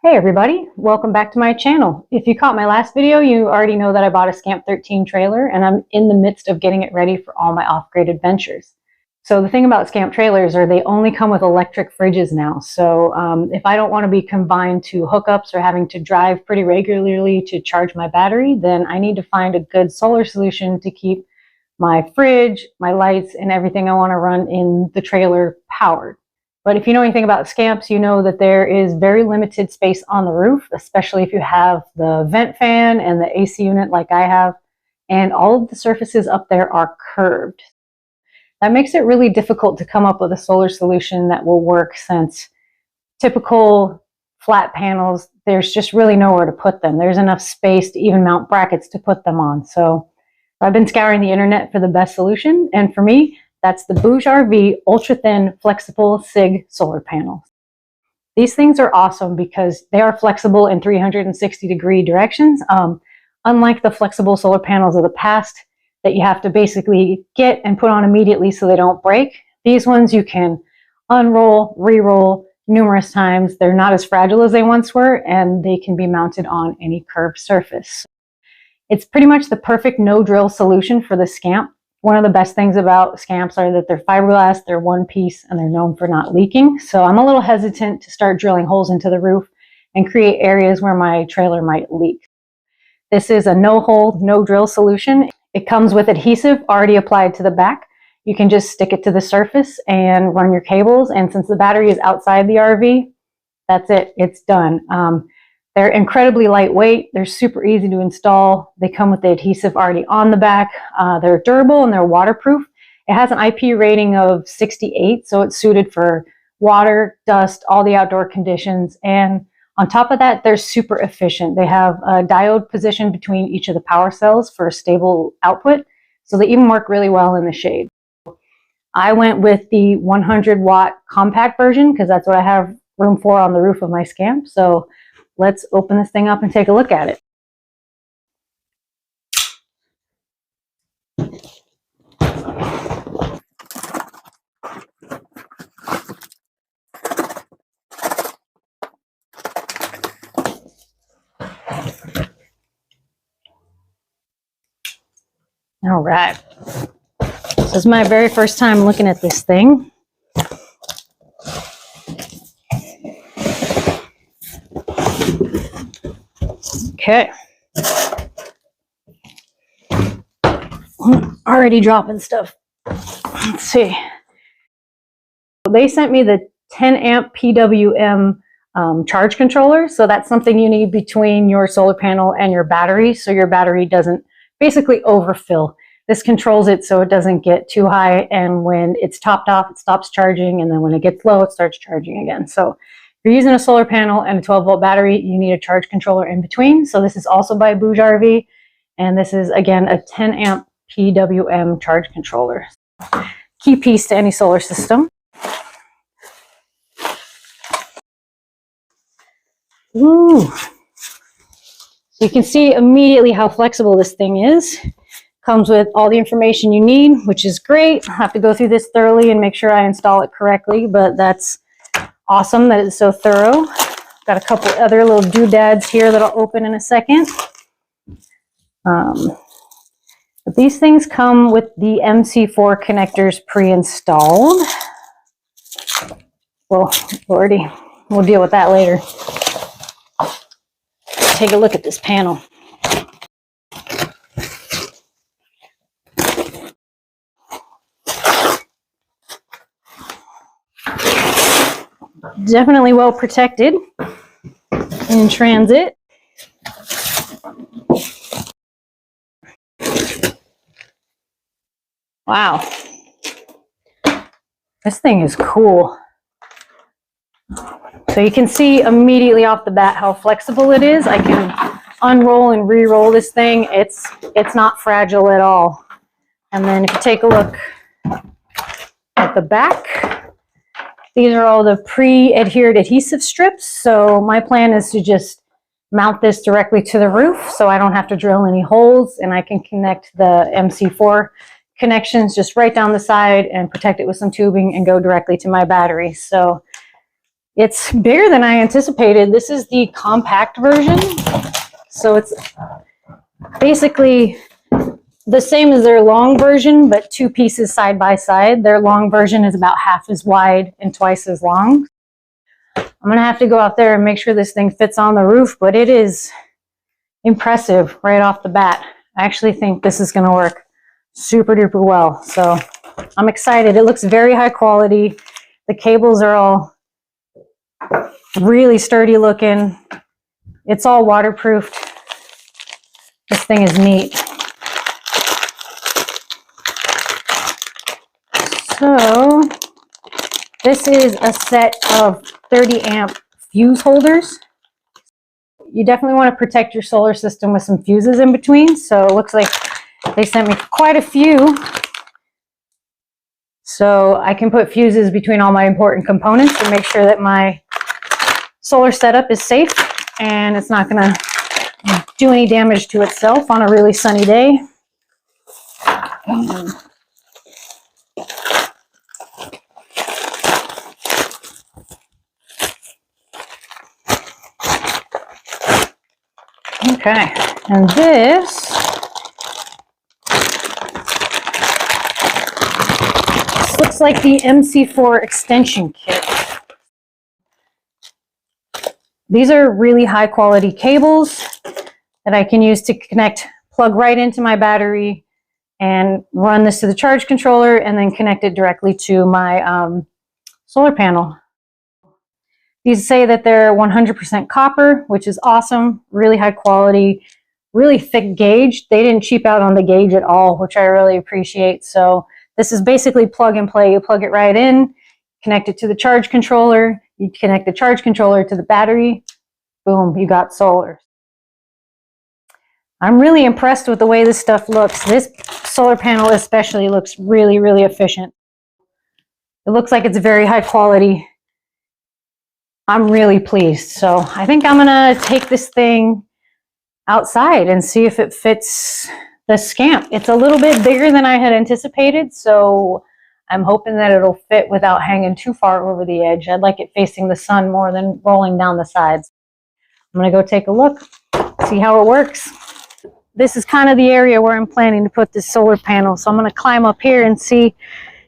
Hey everybody, welcome back to my channel. If you caught my last video, you already know that I bought a Scamp 13 trailer and I'm in the midst of getting it ready for all my off-grid adventures. So the thing about Scamp trailers are they only come with electric fridges now. So if I don't want to be confined to hookups or having to drive pretty regularly to charge my battery, then I need to find a good solar solution to keep my fridge, my lights, and everything I want to run in the trailer powered. But if you know anything about Scamps, you know that there is very limited space on the roof, especially if you have the vent fan and the AC unit like I have, and all of the surfaces up there are curved. That makes it really difficult to come up with a solar solution that will work, since typical flat panels, there's just really nowhere to put them. There's enough space to even mount brackets to put them on. So I've been scouring the internet for the best solution, and for me, that's the BougeRV ultra-thin flexible CIGS solar panels. These things are awesome because they are flexible in 360-degree directions. Unlike the flexible solar panels of the past that you have to basically get and put on immediately so they don't break, these ones you can unroll, re-roll numerous times. They're not as fragile as they once were, and they can be mounted on any curved surface. It's pretty much the perfect no-drill solution for the Scamp. One of the best things about Scamps are that they're fiberglass, they're one piece, and they're known for not leaking. So I'm a little hesitant to start drilling holes into the roof and create areas where my trailer might leak. This is a no-hole, no-drill solution. It comes with adhesive already applied to the back. You can just stick it to the surface and run your cables. And since the battery is outside the RV, that's it, it's done. They're incredibly lightweight. They're super easy to install. They come with the adhesive already on the back. They're durable and they're waterproof. It has an IP rating of 68, so it's suited for water, dust, all the outdoor conditions. And on top of that, they're super efficient. They have a diode position between each of the power cells for a stable output, so they even work really well in the shade. I went with the 100-watt compact version because that's what I have room for on the roof of my Scamp. So let's open this thing up and take a look at it. All right. This is my very first time looking at this thing. Okay. Already dropping stuff. Let's see. They sent me the 10 amp PWM charge controller. So that's something you need between your solar panel and your battery, so your battery doesn't basically overfill. This controls it so it doesn't get too high, and when it's topped off, it stops charging, and then when it gets low, it starts charging again. So if you're using a solar panel and a 12-volt battery, you need a charge controller in between. So this is also by BougeRV, and this is, again, a 10 amp PWM charge controller. Key piece to any solar system. Ooh. So you can see immediately how flexible this thing is. Comes with all the information you need, which is great. I'll have to go through this thoroughly and make sure I install it correctly, but that's awesome that it's so thorough. Got a couple other little doodads here that I'll open in a second. But these things come with the MC4 connectors pre-installed. Well, Lordy, we'll deal with that later. Take a look at this panel. Definitely well protected in transit. Wow. This thing is cool. So you can see immediately off the bat how flexible it is. I can unroll and re-roll this thing. It's not fragile at all. And then if you take a look at the back, these are all the pre-adhered adhesive strips. So my plan is to just mount this directly to the roof so I don't have to drill any holes, and I can connect the MC4 connections just right down the side and protect it with some tubing and go directly to my battery. So It's bigger than I anticipated. This is the compact version. So it's basically the same as their long version, but 2 pieces side by side. Their long version is about half as wide and twice as long. I'm gonna have to go out there and make sure this thing fits on the roof, but it is impressive right off the bat. I actually think this is gonna work super duper well. So I'm excited. It looks very high quality. The cables are all really sturdy looking. It's all waterproofed. This thing is neat. So this is a set of 30 amp fuse holders. You definitely want to protect your solar system with some fuses in between. So it looks like they sent me quite a few. So I can put fuses between all my important components to make sure that my solar setup is safe and it's not going to do any damage to itself on a really sunny day. Okay, and this looks like the MC4 extension kit. These are really high quality cables that I can use to plug right into my battery and run this to the charge controller and then connect it directly to my solar panel. These say that they're 100% copper, which is awesome, really high quality, really thick gauge. They didn't cheap out on the gauge at all, which I really appreciate. So this is basically plug and play. You plug it right in, connect it to the charge controller, you connect the charge controller to the battery, boom, you got solar. I'm really impressed with the way this stuff looks. This solar panel especially looks really, really efficient. It looks like it's very high quality. I'm really pleased. So I think I'm gonna take this thing outside and see if it fits the Scamp. It's a little bit bigger than I had anticipated, so I'm hoping that it'll fit without hanging too far over the edge. I'd like it facing the sun more than rolling down the sides. I'm gonna go take a look, see how it works. This is kind of the area where I'm planning to put this solar panel, so I'm gonna climb up here and see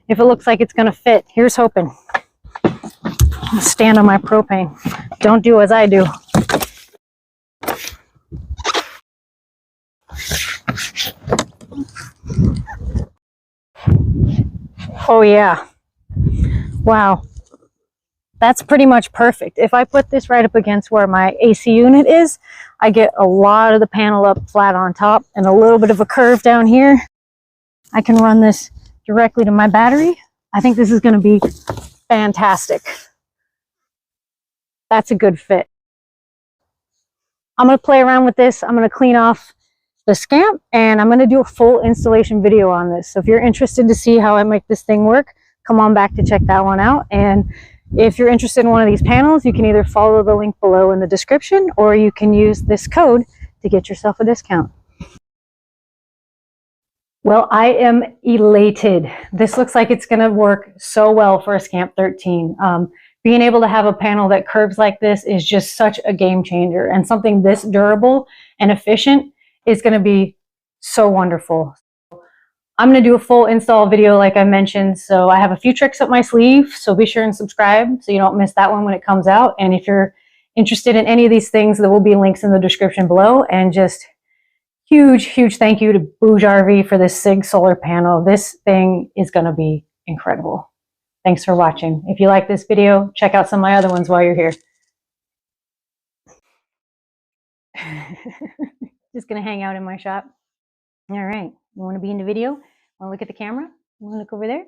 if it looks like it's gonna fit. Here's hoping. I'll stand on my propane. Don't do as I do. Oh yeah. Wow. That's pretty much perfect. If I put this right up against where my AC unit is, I get a lot of the panel up flat on top and a little bit of a curve down here. I can run this directly to my battery. I think this is going to be fantastic. That's a good fit. I'm going to play around with this. I'm going to clean off the Scamp and I'm going to do a full installation video on this. So if you're interested to see how I make this thing work, come on back to check that one out. And if you're interested in one of these panels, you can either follow the link below in the description or you can use this code to get yourself a discount. Well, I am elated. This looks like it's going to work so well for a Scamp 13. Being able to have a panel that curves like this is just such a game changer, and something this durable and efficient is going to be so wonderful. I'm going to do a full install video like I mentioned, so I have a few tricks up my sleeve, so be sure and subscribe so you don't miss that one when it comes out. And if you're interested in any of these things, there will be links in the description below. And just huge thank you to BougeRV for this CIGS solar panel. This thing is going to be incredible. Thanks for watching. If you like this video, check out some of my other ones while you're here. Just going to hang out in my shop. All right. You want to be in the video? Want to look at the camera? You want to look over there?